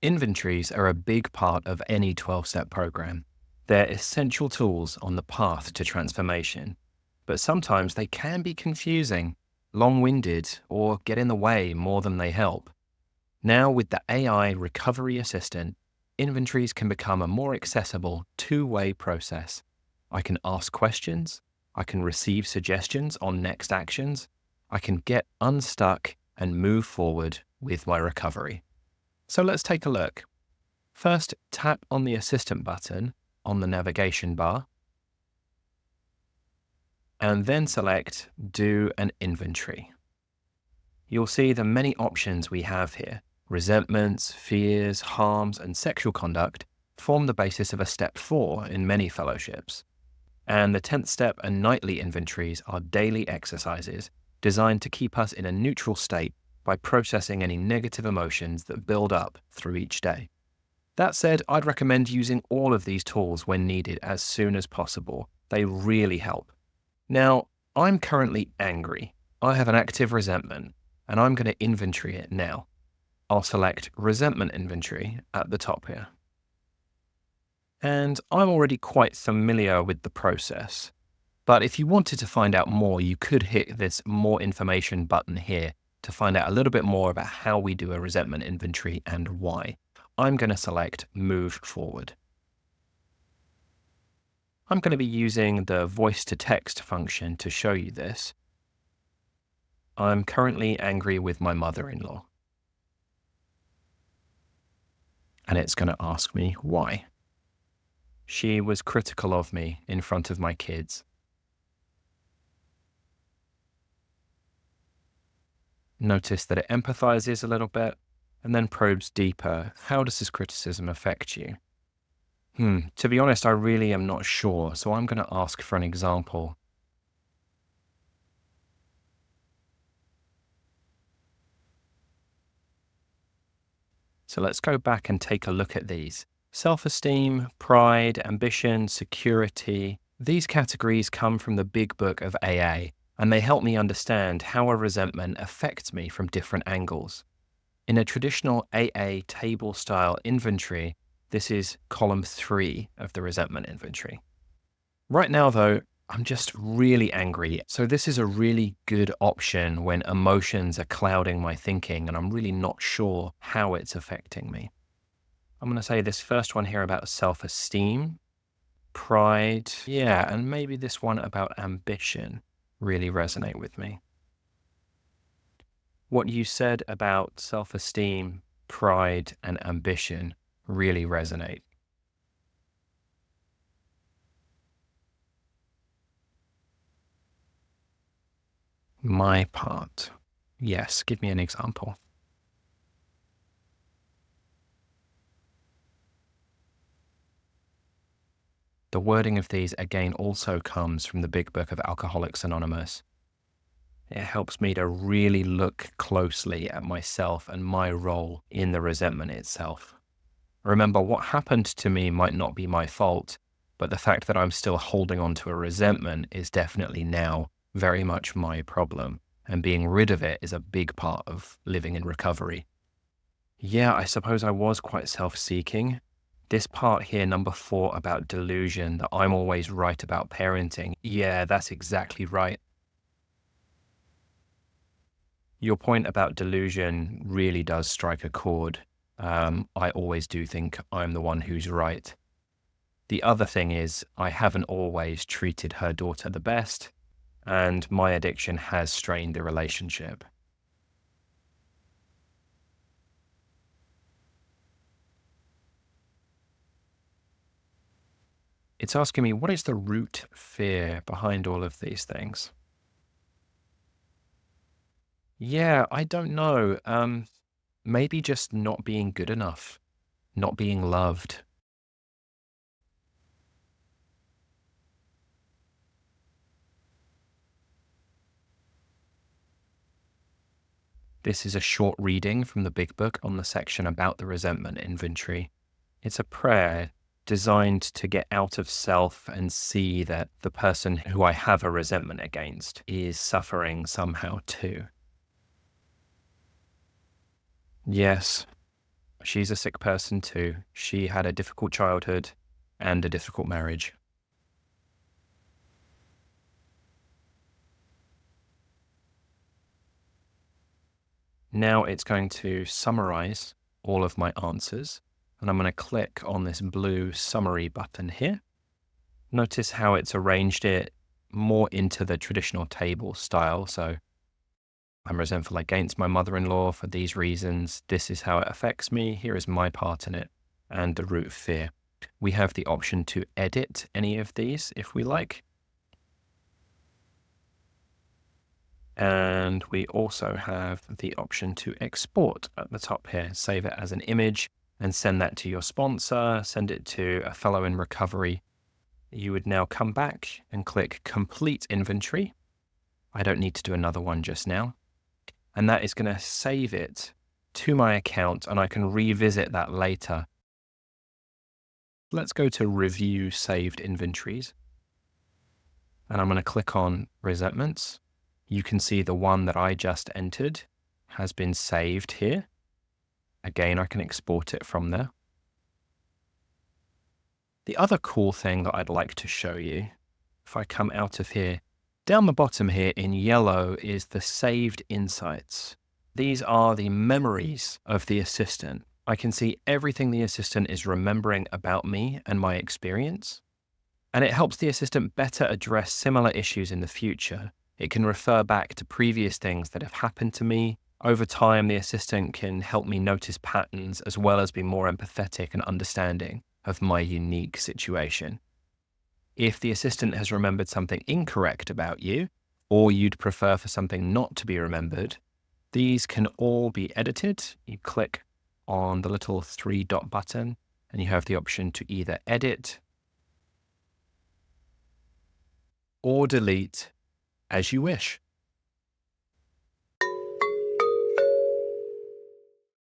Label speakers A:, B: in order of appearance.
A: Inventories are a big part of any 12-step program. They're essential tools on the path to transformation, but sometimes they can be confusing, long-winded, or get in the way more than they help. Now, with the AI Recovery Assistant, inventories can become a more accessible two-way process. I can ask questions, I can receive suggestions on next actions, I can get unstuck and move forward with my recovery. So let's take a look. First, tap on the Assistant button on the navigation bar, and then select Do an Inventory. You'll see the many options we have here. Resentments, fears, harms, and sexual conduct form the basis of a step 4 in many fellowships. And the 10th step and nightly inventories are daily exercises designed to keep us in a neutral state by processing any negative emotions that build up through each day. That said, I'd recommend using all of these tools when needed as soon as possible. They really help. Now, I'm currently angry. I have an active resentment, and I'm going to inventory it now. I'll select Resentment Inventory at the top here. And I'm already quite familiar with the process. But if you wanted to find out more, you could hit this More Information button here to find out a little bit more about how we do a resentment inventory and why. I'm going to select Move Forward. I'm going to be using the voice to text function to show you this. I'm currently angry with my mother-in-law. And it's going to ask me why. She was critical of me in front of my kids. Notice that it empathizes a little bit and then probes deeper. How does this criticism affect you? To be honest, I really am not sure, so I'm going to ask for an example. So let's go back and take a look at these. Self-esteem, pride, ambition, security. These categories come from the big book of AA, and they help me understand how a resentment affects me from different angles. In a traditional AA table-style inventory, this is column 3 of the resentment inventory. Right now, though, I'm just really angry. So this is a really good option when emotions are clouding my thinking and I'm really not sure how it's affecting me. I'm going to say this first one here about self-esteem, pride, and maybe this one about ambition really resonate with me. What you said about self-esteem, pride, and ambition really resonate. My part. Yes, give me an example. The wording of these, again, also comes from the big book of Alcoholics Anonymous. It helps me to really look closely at myself and my role in the resentment itself. Remember, what happened to me might not be my fault, but the fact that I'm still holding on to a resentment is definitely now very much my problem, and being rid of it is a big part of living in recovery. Yeah, I suppose I was quite self-seeking. This part here, number 4, about delusion, that I'm always right about parenting. Yeah, that's exactly right. Your point about delusion really does strike a chord. I always do think I'm the one who's right. The other thing is, I haven't always treated her daughter the best, and my addiction has strained the relationship. It's asking me, what is the root fear behind all of these things? Yeah, I don't know. Maybe just not being good enough, not being loved. This is a short reading from the Big Book on the section about the resentment inventory. It's a prayer designed to get out of self and see that the person who I have a resentment against is suffering somehow too. Yes, She's a sick person too. She had a difficult childhood and a difficult marriage. Now it's going to summarize all of my answers, and I'm going to click on this blue summary button here. Notice how it's arranged it more into the traditional table style. So I'm resentful against my mother-in-law for these reasons. This is how it affects me. Here is my part in it and the root of fear. We have the option to edit any of these if we like. And we also have the option to export at the top here. Save it as an image and send that to your sponsor, send it to a fellow in recovery. You would now come back and click Complete Inventory. I don't need to do another one just now. And that is going to save it to my account, and I can revisit that later. Let's go to Review Saved Inventories. And I'm going to click on Resentments. You can see the one that I just entered has been saved here. Again, I can export it from there. The other cool thing that I'd like to show you, if I come out of here, down the bottom here in yellow is the saved insights. These are the memories of the assistant. I can see everything the assistant is remembering about me and my experience. And it helps the assistant better address similar issues in the future. It can refer back to previous things that have happened to me. Over time, the assistant can help me notice patterns as well as be more empathetic and understanding of my unique situation. If the assistant has remembered something incorrect about you, or you'd prefer for something not to be remembered, these can all be edited. You click on the little 3-dot button and you have the option to either edit or delete as you wish.